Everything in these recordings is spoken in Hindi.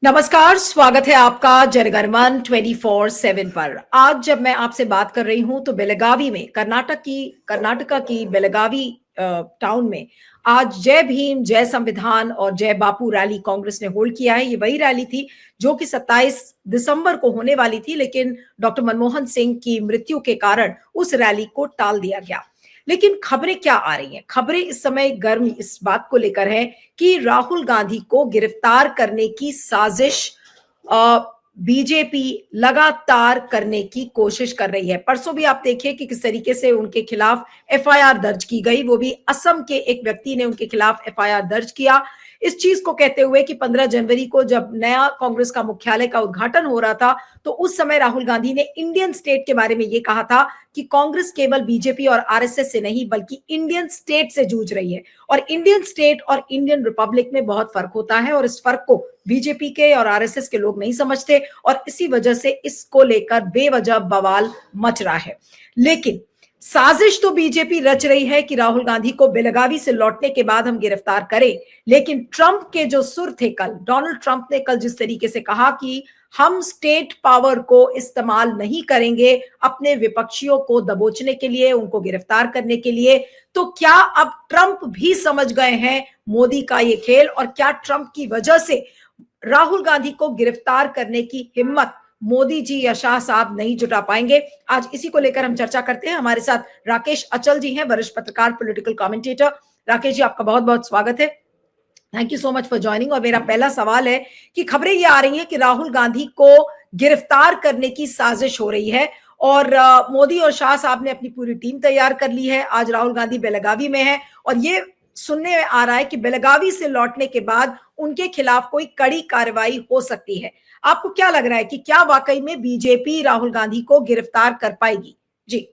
नमस्कार, स्वागत है आपका जनगणमन 24/7 पर। आज जब मैं आपसे बात कर रही हूं तो बेलगावी में कर्नाटका की बेलगावी टाउन में आज जय भीम, जय संविधान और जय बापू रैली कांग्रेस ने होल्ड किया है। ये वही रैली थी जो कि 27 दिसंबर को होने वाली थी, लेकिन डॉक्टर मनमोहन सिंह की मृत्यु के कारण उस रैली को टाल दिया गया। लेकिन खबरें क्या आ रही हैं? खबरें इस समय गर्म इस बात को लेकर है कि राहुल गांधी को गिरफ्तार करने की साजिश बीजेपी लगातार करने की कोशिश कर रही है। परसों भी आप देखिए कि किस तरीके से उनके खिलाफ एफआईआर दर्ज की गई, वो भी असम के एक व्यक्ति ने उनके खिलाफ एफआईआर दर्ज किया, इस चीज को कहते हुए कि 15 जनवरी को जब नया कांग्रेस का मुख्यालय का उद्घाटन हो रहा था तो उस समय राहुल गांधी ने इंडियन स्टेट के बारे में यह कहा था कि कांग्रेस केवल बीजेपी और आरएसएस से नहीं बल्कि इंडियन स्टेट से जूझ रही है, और इंडियन स्टेट और इंडियन रिपब्लिक में बहुत फर्क होता है और इस फर्क को बीजेपी के और आरएसएस के लोग नहीं समझते और इसी वजह से इसको लेकर बेवजह बवाल मच रहा है। लेकिन साजिश तो बीजेपी रच रही है कि राहुल गांधी को बेलगावी से लौटने के बाद हम गिरफ्तार करें, लेकिन ट्रंप के जो सुर थे कल, डोनाल्ड ट्रंप ने कल जिस तरीके से कहा कि हम स्टेट पावर को इस्तेमाल नहीं करेंगे अपने विपक्षियों को दबोचने के लिए, उनको गिरफ्तार करने के लिए, तो क्या अब ट्रंप भी समझ गए हैं मोदी का ये खेल और क्या ट्रंप की वजह से राहुल गांधी को गिरफ्तार करने की हिम्मत मोदी जी या शाह साहब नहीं जुटा पाएंगे? आज इसी को लेकर हम चर्चा करते हैं। हमारे साथ राकेश अचल जी हैं, वरिष्ठ पत्रकार, पॉलिटिकल कमेंटेटर। राकेश जी, आपका बहुत बहुत स्वागत है। Thank you so much for joining. और मेरा पहला सवाल है कि खबरें ये आ रही हैं कि राहुल गांधी को गिरफ्तार करने की साजिश हो रही है और मोदी और शाह साहब ने अपनी पूरी टीम तैयार कर ली है। आज राहुल गांधी बेलगावी में है और ये सुनने में आ रहा है कि बेलगावी से लौटने के बाद उनके खिलाफ कोई कड़ी कार्रवाई हो सकती है। आपको क्या लग रहा है कि क्या वाकई में बीजेपी राहुल गांधी को गिरफ्तार कर पाएगी? जी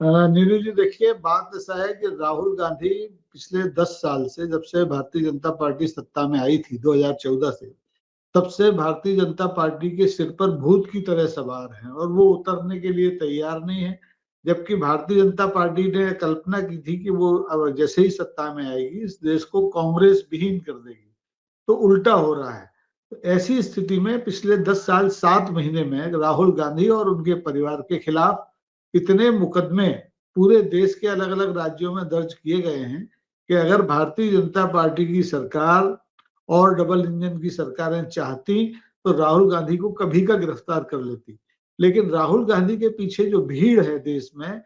नीरू जी, देखिए, बात ऐसा है कि राहुल गांधी पिछले 10 साल से, जब से भारतीय जनता पार्टी सत्ता में आई थी 2014 से, तब से भारतीय जनता पार्टी के सिर पर भूत की तरह सवार हैं और वो उतरने के लिए तैयार नहीं है। जबकि भारतीय जनता पार्टी ने कल्पना की थी कि वो अब जैसे ही सत्ता में आएगी इस देश को कांग्रेस विहीन कर देगी, तो उल्टा हो रहा है। तो ऐसी स्थिति में पिछले 10 साल 7 महीने में राहुल गांधी और उनके परिवार के खिलाफ इतने मुकदमे पूरे देश के अलग अलग राज्यों में दर्ज किए गए हैं कि अगर भारतीय जनता पार्टी की सरकार और डबल इंजन की सरकारें चाहती तो राहुल गांधी को कभी का गिरफ्तार कर लेती। लेकिन राहुल गांधी के पीछे जो भीड़ है देश में,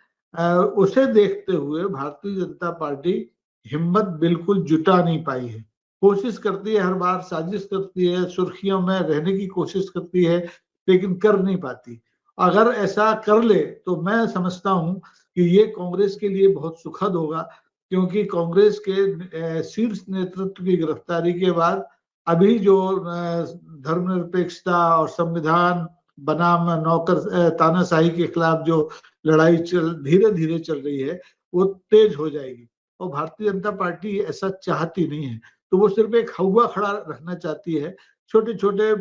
उसे देखते हुए भारतीय जनता पार्टी हिम्मत बिल्कुल जुटा नहीं पाई है। कोशिश करती है, हर बार साजिश करती है, सुर्खियों में रहने की कोशिश करती है, लेकिन कर नहीं पाती। अगर ऐसा कर ले तो मैं समझता हूं कि ये कांग्रेस के लिए बहुत सुखद होगा, क्योंकि कांग्रेस के शीर्ष नेतृत्व की गिरफ्तारी के बाद अभी जो धर्मनिरपेक्षता और संविधान बनाम नौकर तानाशाही के खिलाफ जो लड़ाई धीरे धीरे चल रही है वो तेज हो जाएगी। और भारतीय जनता पार्टी ऐसा चाहती नहीं है, तो वो सिर्फ एक हवा खड़ा रखना चाहती है, छोटे छोटे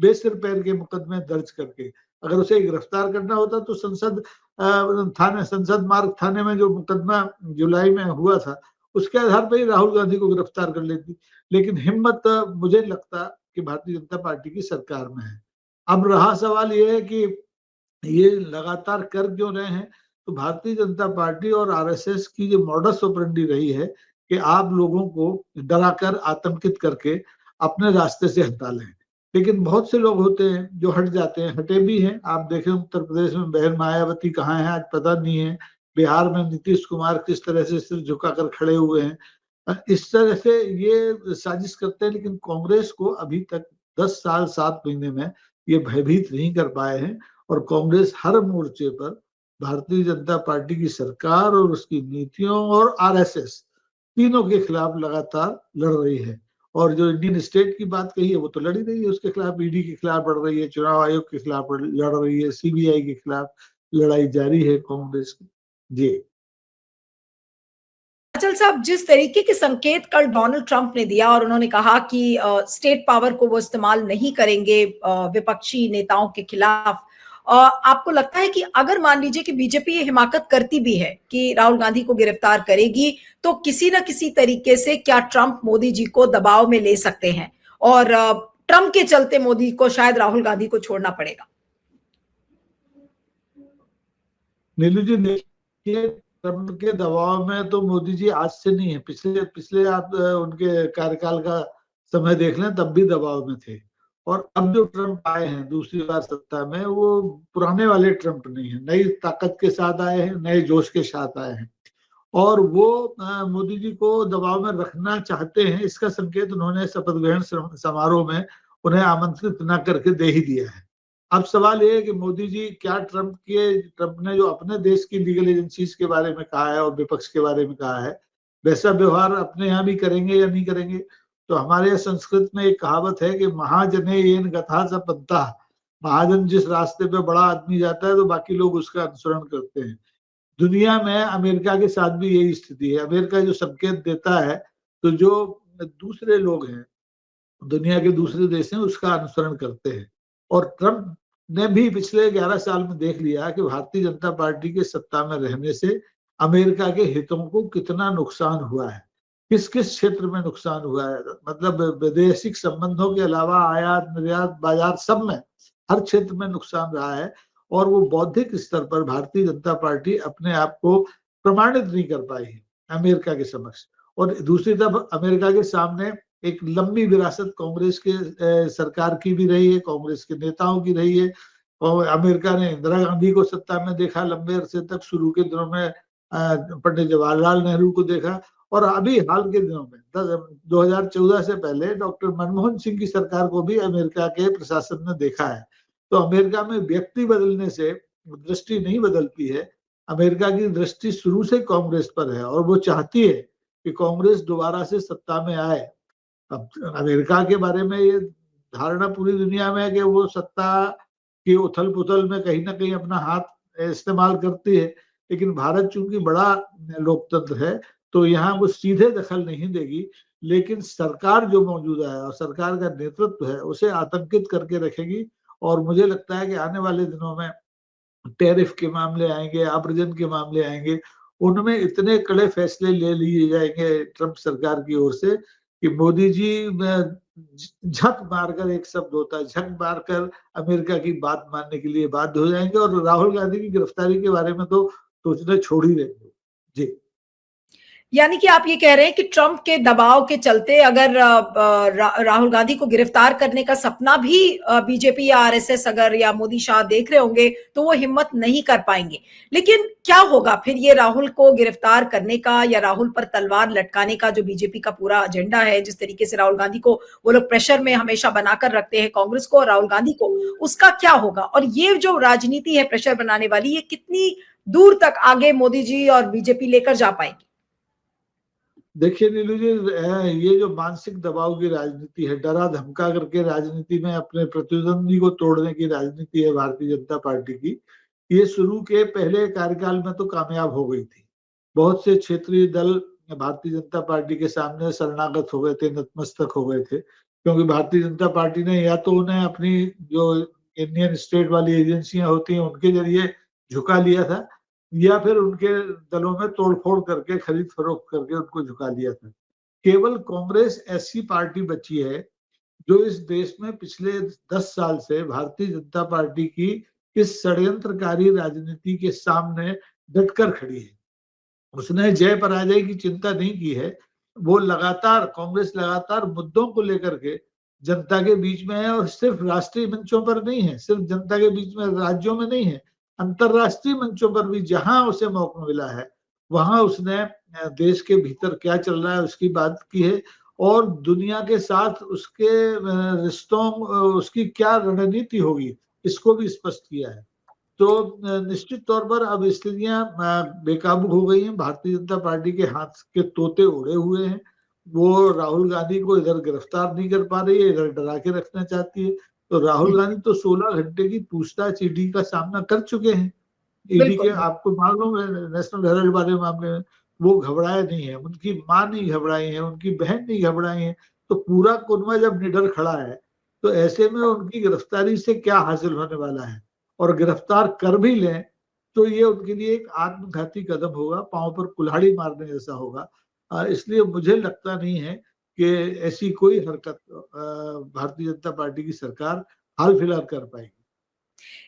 बेसिर पैर के मुकदमे दर्ज करके। अगर उसे गिरफ्तार करना होता तो संसद मार्ग थाने में जो मुकदमा जुलाई में हुआ था उसके आधार पर ही राहुल गांधी को गिरफ्तार कर लेती। लेकिन हिम्मत मुझे लगता कि भारतीय जनता पार्टी की सरकार में है। अब रहा सवाल ये है कि ये लगातार कर क्यों रहे हैं। तो भारतीय जनता पार्टी और आरएसएस की जो मॉडस ऑपरेंडी रही है कि आप लोगों को डराकर, आतंकित करके अपने रास्ते से हटा लें। लेकिन बहुत से लोग होते हैं जो हट जाते हैं, हटे भी हैं। आप देखें उत्तर प्रदेश में बहन मायावती कहाँ है आज पता नहीं है। बिहार में नीतीश कुमार किस तरह से सिर झुकाकर खड़े हुए हैं। इस तरह से ये साजिश करते हैं, लेकिन कांग्रेस को अभी तक 10 साल 7 महीने में ये भयभीत नहीं कर पाए हैं। और कांग्रेस हर मोर्चे पर भारतीय जनता पार्टी की सरकार और उसकी नीतियों और आरएसएस तीनों के खिलाफ लगातार लड़ रही है। और जो इंडियन स्टेट की बात कही है वो तो लड़ी रही है, उसके खिलाफ ईडी के खिलाफ लड़ रही है, चुनाव आयोग के खिलाफ लड़ रही है, सीबीआई के खिलाफ लड़ाई जारी है कांग्रेस की। जी अचल साहब, जिस तरीके के संकेत कल डोनाल्ड ट्रंप ने दिया और उन्होंने कहा कि स्टेट पावर को वो इस्तेमाल नहीं करेंगे विपक्षी नेताओं के खिलाफ, आपको लगता है कि अगर मान लीजिए कि बीजेपी ये हिमाकत करती भी है कि राहुल गांधी को गिरफ्तार करेगी, तो किसी न किसी तरीके से क्या ट्रंप मोदी जी को दबाव में ले सकते हैं और ट्रंप के चलते मोदी को शायद राहुल गांधी को छोड़ना पड़ेगा? नीलू जी देखिए, ट्रम्प के दबाव में तो मोदी जी आज से नहीं है, पिछले पिछले आप उनके कार्यकाल का समय देख लें, तब भी दबाव में थे। और अब जो ट्रम्प आए हैं दूसरी बार सत्ता में, वो पुराने वाले ट्रम्प नहीं है, नई ताकत के साथ आए हैं, नए जोश के साथ आए हैं। और वो मोदी जी को दबाव में रखना चाहते हैं, इसका संकेत उन्होंने शपथ ग्रहण समारोह में उन्हें आमंत्रित न करके दे ही दिया है। अब सवाल ये है कि मोदी जी क्या ट्रंप ने जो अपने देश की लीगल एजेंसीज के बारे में कहा है और विपक्ष के बारे में कहा है, वैसा व्यवहार अपने यहाँ भी करेंगे या नहीं करेंगे? तो हमारे यहाँ संस्कृत में एक कहावत है कि महाजने येन गथा स पंथा, महाजन जिस रास्ते पे बड़ा आदमी जाता है तो बाकी लोग उसका अनुसरण करते हैं। दुनिया में अमेरिका के साथ भी यही स्थिति है। अमेरिका जो संकेत देता है तो जो दूसरे लोग हैं, दुनिया के दूसरे देश हैं, उसका अनुसरण करते हैं। और ट्रंप ने भी पिछले 11 साल में देख लिया कि भारतीय जनता पार्टी के सत्ता में रहने से अमेरिका के हितों को कितना नुकसान हुआ है, किस किस क्षेत्र में नुकसान हुआ है। मतलब वैदेशिक संबंधों के अलावा आयात निर्यात बाजार सब में, हर क्षेत्र में नुकसान रहा है। और वो बौद्धिक स्तर पर भारतीय जनता पार्टी अपने आप को प्रमाणित नहीं कर पाई है अमेरिका के समक्ष। और दूसरी तरफ अमेरिका के सामने एक लंबी विरासत कांग्रेस के सरकार की भी रही है, कांग्रेस के नेताओं की रही है। और अमेरिका ने इंदिरा गांधी को सत्ता में देखा लंबे अरसे तक, शुरू के दिनों में पंडित जवाहरलाल नेहरू को देखा, और अभी हाल के दिनों में 2014 से पहले डॉक्टर मनमोहन सिंह की सरकार को भी अमेरिका के प्रशासन ने देखा है। तो अमेरिका में व्यक्ति बदलने से दृष्टि नहीं बदलती है। अमेरिका की दृष्टि शुरू से कांग्रेस पर है और वो चाहती है कि कांग्रेस दोबारा से सत्ता में आए। अब अमेरिका के बारे में ये धारणा पूरी दुनिया में है कि वो सत्ता की उथल पुथल में कहीं ना कहीं अपना हाथ इस्तेमाल करती है, लेकिन भारत चूंकि बड़ा लोकतंत्र है तो यहाँ वो सीधे दखल नहीं देगी, लेकिन सरकार जो मौजूदा है और सरकार का नेतृत्व है उसे आतंकित करके रखेगी। और मुझे लगता है कि आने वाले दिनों में टैरिफ के मामले आएंगे, आव्रजन के मामले आएंगे, उनमें इतने कड़े फैसले ले लिए जाएंगे ट्रंप सरकार की ओर से कि मोदी जी झक मारकर, एक शब्द होता है झक मारकर, अमेरिका की बात मानने के लिए बाध्य हो जाएंगे। और राहुल गांधी की गिरफ्तारी के बारे में तो सोचना छोड़ ही देंगे। जी, यानी कि आप ये कह रहे हैं कि ट्रंप के दबाव के चलते अगर राहुल गांधी को गिरफ्तार करने का सपना भी बीजेपी या आरएसएस अगर या मोदी शाह देख रहे होंगे तो वो हिम्मत नहीं कर पाएंगे। लेकिन क्या होगा फिर ये राहुल को गिरफ्तार करने का या राहुल पर तलवार लटकाने का जो बीजेपी का पूरा एजेंडा है, जिस तरीके से राहुल गांधी को वो लोग प्रेशर में हमेशा बनाकर रखते हैं, कांग्रेस को और राहुल गांधी को, उसका क्या होगा? और ये जो राजनीति है प्रेशर बनाने वाली, ये कितनी दूर तक आगे मोदी जी और बीजेपी लेकर जा पाएंगे? देखिए नीलू जी, ये जो मानसिक दबाव की राजनीति है, डरा धमका करके राजनीति में अपने प्रतिद्वंदी को तोड़ने की राजनीति है भारतीय जनता पार्टी की, ये शुरू के पहले कार्यकाल में तो कामयाब हो गई थी। बहुत से क्षेत्रीय दल भारतीय जनता पार्टी के सामने शरणागत हो गए थे, नतमस्तक हो गए थे, क्योंकि भारतीय जनता पार्टी ने या तो उन्हें अपनी जो इंडियन स्टेट वाली एजेंसियां होती हैं उनके जरिए झुका लिया था, या फिर उनके दलों में तोड़फोड़ करके, खरीद फरोख्त करके उनको झुका लिया था। केवल कांग्रेस ऐसी पार्टी बची है जो इस देश में पिछले 10 साल से भारतीय जनता पार्टी की इस षड्यंत्रकारी राजनीति के सामने डटकर खड़ी है। उसने जय पराजय की चिंता नहीं की है। वो लगातार, कांग्रेस लगातार मुद्दों को लेकर के जनता के बीच में है, और सिर्फ राष्ट्रीय मंचों पर नहीं है, सिर्फ जनता के बीच में, राज्यों में नहीं है, अंतरराष्ट्रीय मंचों पर भी जहां उसे मौका मिला है वहां उसने देश के भीतर क्या चल रहा है उसकी बात की है, और दुनिया के साथ उसके रिश्तों, उसकी क्या रणनीति होगी इसको भी स्पष्ट किया है। तो निश्चित तौर पर अब स्थितियां बेकाबू हो गई हैं, भारतीय जनता पार्टी के हाथ के तोते उड़े हुए हैं। वो राहुल गांधी को इधर गिरफ्तार नहीं कर पा रही है, इधर डरा के रखना चाहती है। तो राहुल गांधी तो 16 घंटे की पूछताछ ईडी का सामना कर चुके हैं। ईडी के, आपको मालूम है, नेशनल हेराल्ड वाले मामले में वो घबराए नहीं है, उनकी माँ नहीं घबराई है, उनकी बहन नहीं घबराई है। तो पूरा कुनबा जब निडर खड़ा है तो ऐसे में उनकी गिरफ्तारी से क्या हासिल होने वाला है? और गिरफ्तार कर भी लें तो ये उनके लिए एक आत्मघाती कदम होगा, पांव पर कुल्हाड़ी मारने जैसा होगा। इसलिए मुझे लगता नहीं है कि ऐसी कोई हरकत भारतीय जनता पार्टी की सरकार हाल फिलहाल कर पाएगी।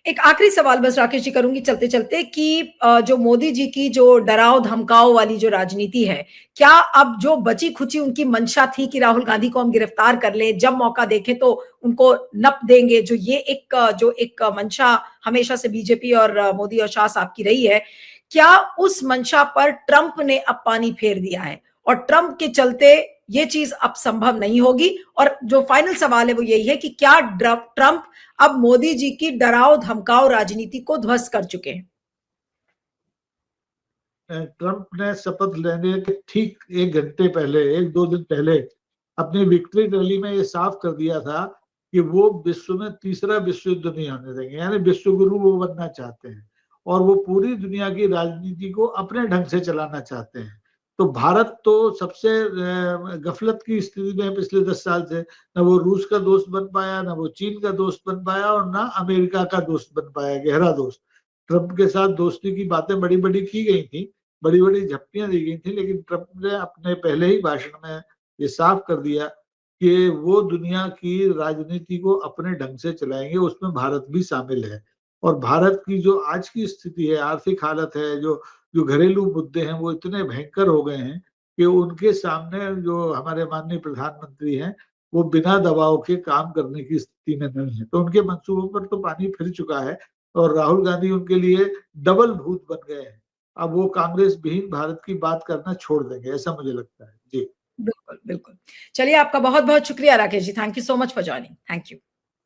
एक आखिरी सवाल बस राकेश जी करूंगी चलते चलते कि जो मोदी जी की जो डराव धमकाओ वाली जो राजनीति है, क्या अब जो बची खुची उनकी मंशा थी कि राहुल गांधी को हम गिरफ्तार कर लें, जब मौका देखें तो उनको नप देंगे, जो एक मंशा हमेशा से बीजेपी और मोदी और शाह साहब की रही है, क्या उस मंशा पर ट्रंप ने अब पानी फेर दिया है और ट्रंप के चलते ये चीज अब संभव नहीं होगी? और जो फाइनल सवाल है वो यही है कि क्या ट्रंप अब मोदी जी की डराओ धमकाओ राजनीति को ध्वस्त कर चुके हैं? ट्रंप ने शपथ लेने के ठीक 1 घंटे पहले, 1-2 दिन पहले अपनी विक्ट्री रैली में ये साफ कर दिया था कि वो विश्व में तीसरा विश्व युद्ध नहीं होने देंगे, यानी विश्व गुरु वो बनना चाहते हैं और वो पूरी दुनिया की राजनीति को अपने ढंग से चलाना चाहते हैं। तो भारत तो सबसे गफलत की स्थिति में पिछले 10 साल से, न वो रूस का दोस्त बन पाया, न वो चीन का दोस्त बन पाया और न अमेरिका का दोस्त बन पाया, गहरा दोस्त। ट्रंप के साथ दोस्ती की बातें बड़ी बड़ी की गई थी, बड़ी बड़ी झप्टियां दी गई थी, लेकिन ट्रंप ने अपने पहले ही भाषण में ये साफ कर दिया कि वो दुनिया की राजनीति को अपने ढंग से चलाएंगे, उसमें भारत भी शामिल है। और भारत की जो आज की स्थिति है, आर्थिक हालत है, जो जो घरेलू मुद्दे हैं वो इतने भयंकर हो गए हैं कि उनके सामने जो हमारे माननीय प्रधानमंत्री हैं वो बिना दबाव के काम करने की स्थिति में नहीं है। तो उनके मंसूबों पर तो पानी फिर चुका है और राहुल गांधी उनके लिए डबल भूत बन गए हैं। अब वो कांग्रेस विहीन भारत की बात करना छोड़ देंगे, ऐसा मुझे लगता है। जी बिल्कुल बिल्कुल। चलिए, आपका बहुत बहुत शुक्रिया Rakesh ji. Thank you so much for joining. Thank you.